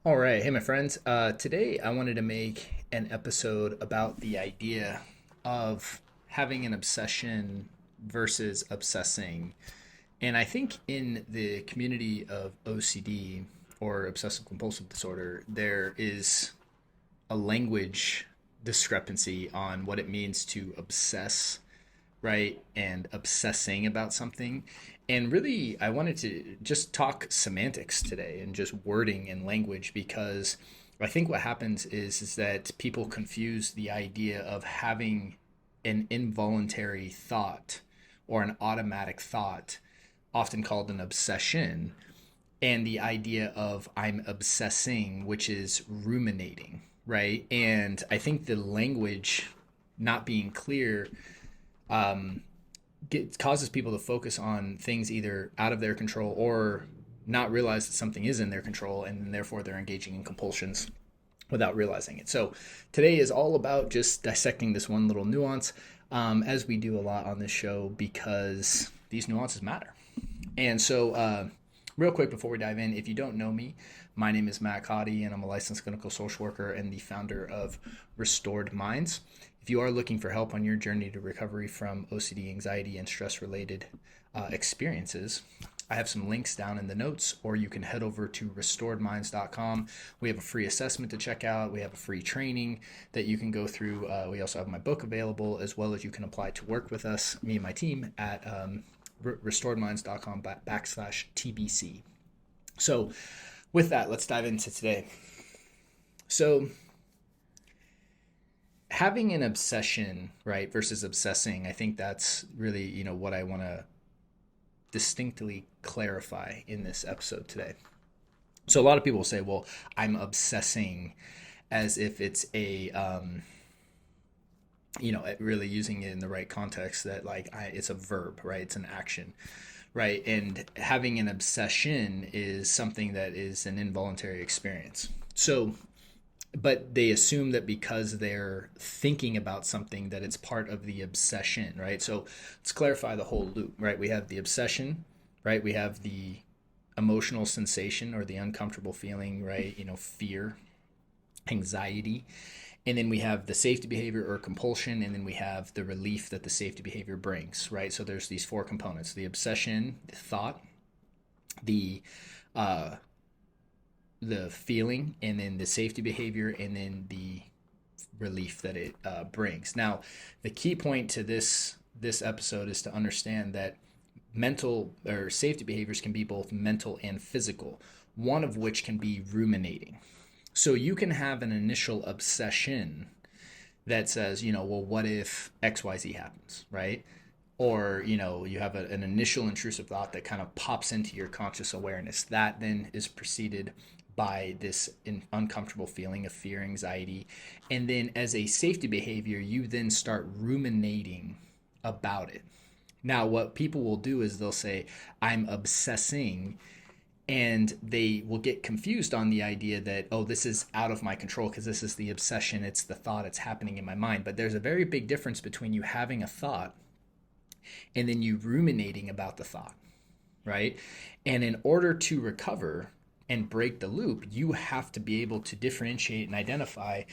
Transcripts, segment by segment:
All right. Hey, my friends. Today I wanted to make an episode about the idea of having an obsession versus obsessing. And I think in the community of OCD or obsessive compulsive disorder, there is a language discrepancy on what it means to obsess, right? And obsessing about something. And really, I wanted to just talk semantics today and just wording and language because I think what happens is that people confuse the idea of having an involuntary thought or an automatic thought, often called an obsession, and the idea of I'm obsessing, which is ruminating, right? And I think the language not being clear causes people to focus on things either out of their control or not realize that something is in their control, and therefore they're engaging in compulsions without realizing it. So today is all about just dissecting this one little nuance, as we do a lot on this show because these nuances matter. And so, real quick before we dive in, if you don't know me, my name is Matt Codde, and I'm a licensed clinical social worker and the founder of Restored Minds. If you are looking for help on your journey to recovery from OCD, anxiety, and stress related experiences, I have some links down in the notes, or you can head over to restoredminds.com. We have a free assessment to check out. We have a free training that you can go through. We also have my book available, as well as you can apply to work with us, me and my team, at restoredminds.com /TBC. So, with that, let's dive into today. So, having an obsession, right, versus obsessing, I think that's really, what I want to distinctly clarify in this episode today. So, a lot of people will say, well, I'm obsessing, as if it's really using it in the right context, that it's a verb, right? It's an action, right? And having an obsession is something that is an involuntary experience. So, but they assume that because they're thinking about something that it's part of the obsession, right? So let's clarify the whole loop, right? We have the obsession, right? We have the emotional sensation or the uncomfortable feeling, right? Fear, anxiety. And then we have the safety behavior or compulsion, and then we have the relief that the safety behavior brings, right? So there's these four components: the obsession, the thought, the uh, the feeling, and then the safety behavior, and then the relief that it brings. Now, the key point to this episode is to understand that mental or safety behaviors can be both mental and physical. One of which can be ruminating. So you can have an initial obsession that says, well, what if XYZ happens, right? Or, you have an initial intrusive thought that kind of pops into your conscious awareness. That then is preceded by this uncomfortable feeling of fear, anxiety. And then as a safety behavior, you then start ruminating about it. Now, what people will do is they'll say, I'm obsessing, and they will get confused on the idea that, oh, this is out of my control because this is the obsession, it's the thought, it's happening in my mind. But there's a very big difference between you having a thought and then you ruminating about the thought, right? And in order to recover and break the loop, you have to be able to differentiate and identify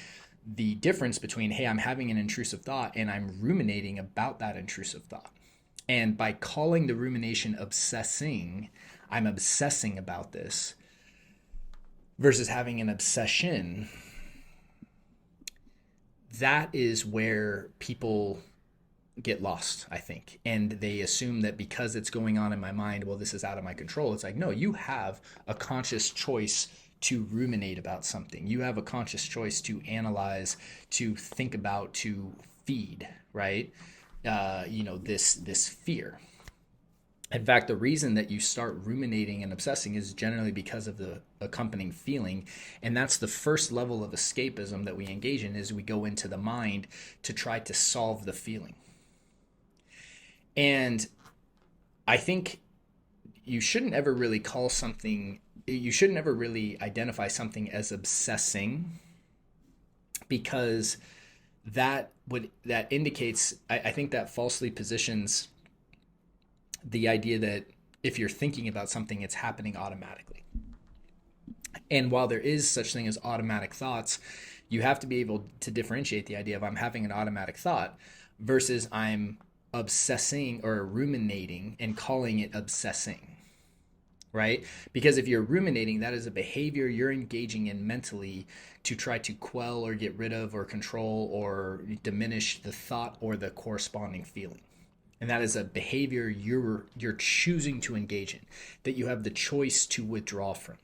the difference between, hey, I'm having an intrusive thought and I'm ruminating about that intrusive thought. And by calling the rumination obsessing, I'm obsessing about this, versus having an obsession, that is where people get lost, I think. And they assume that because it's going on in my mind, well, this is out of my control. It's like, no, you have a conscious choice to ruminate about something. You have a conscious choice to analyze, to think about, to feed, right? This fear. In fact, the reason that you start ruminating and obsessing is generally because of the accompanying feeling. And that's the first level of escapism that we engage in, is we go into the mind to try to solve the feeling. And I think you shouldn't ever really identify something as obsessing, because that indicates, I think that falsely positions the idea that if you're thinking about something, it's happening automatically. And while there is such thing as automatic thoughts, you have to be able to differentiate the idea of I'm having an automatic thought versus I'm obsessing or ruminating and calling it obsessing, right? Because if you're ruminating, that is a behavior you're engaging in mentally to try to quell or get rid of or control or diminish the thought or the corresponding feeling. And that is a behavior you're choosing to engage in, that you have the choice to withdraw from.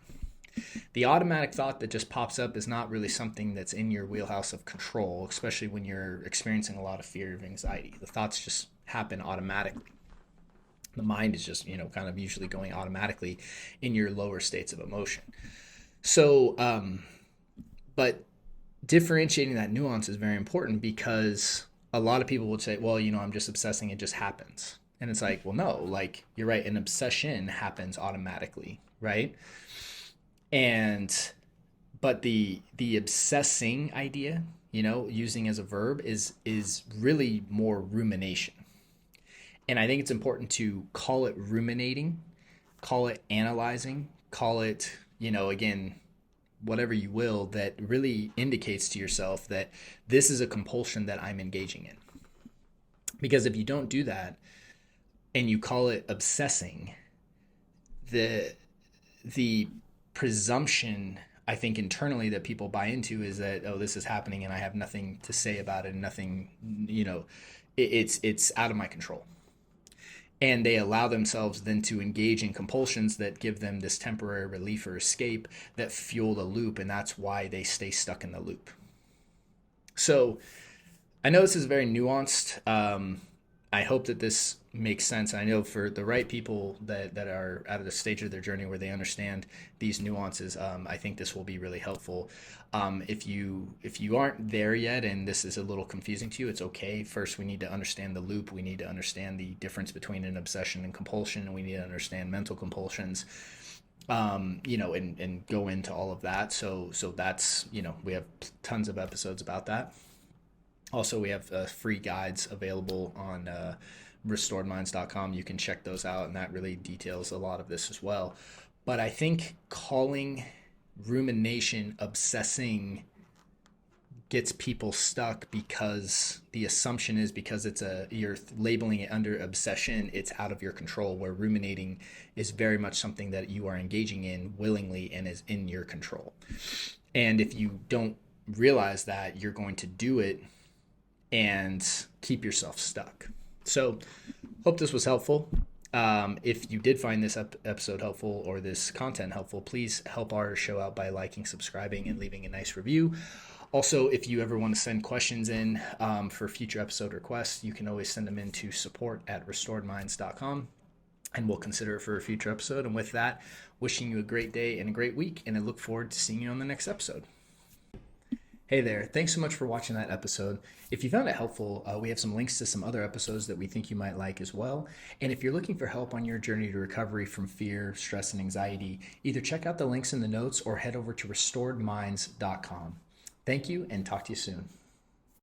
The automatic thought that just pops up is not really something that's in your wheelhouse of control, especially when you're experiencing a lot of fear or anxiety. The thoughts just happen automatically. The mind is just, kind of usually going automatically in your lower states of emotion. So, but differentiating that nuance is very important, because a lot of people would say, well, I'm just obsessing, it just happens. And it's like, well, no, like, you're right, an obsession happens automatically, right? And but the obsessing idea, using as a verb is really more rumination. And I think it's important to call it ruminating, call it analyzing, call it, again, whatever you will, that really indicates to yourself that this is a compulsion that I'm engaging in. Because if you don't do that and you call it obsessing, the presumption, I think, internally that people buy into is that, oh, this is happening and I have nothing to say about it, and nothing, it's out of my control. And they allow themselves then to engage in compulsions that give them this temporary relief or escape that fuel the loop, and that's why they stay stuck in the loop. So I know this is very nuanced. I hope that this makes sense. I know for the right people that are at the stage of their journey where they understand these nuances, I think this will be really helpful. If you aren't there yet and this is a little confusing to you, it's okay. First, we need to understand the loop. We need to understand the difference between an obsession and compulsion, and we need to understand mental compulsions. And go into all of that. So that's, we have tons of episodes about that. Also, we have free guides available on restoredminds.com. You can check those out, and that really details a lot of this as well. But I think calling rumination obsessing gets people stuck, because the assumption is because you're labeling it under obsession, it's out of your control, where ruminating is very much something that you are engaging in willingly and is in your control. And if you don't realize that, you're going to do it and keep yourself stuck. So hope this was helpful. If you did find this episode helpful or this content helpful, please help our show out by liking, subscribing, and leaving a nice review. Also, if you ever want to send questions in for future episode requests, you can always send them in to support@restoredminds.com, and we'll consider it for a future episode. And with that, wishing you a great day and a great week, and I look forward to seeing you on the next episode. Hey there, thanks so much for watching that episode. If you found it helpful, we have some links to some other episodes that we think you might like as well. And if you're looking for help on your journey to recovery from fear, stress, and anxiety, either check out the links in the notes or head over to restoredminds.com. Thank you, and talk to you soon.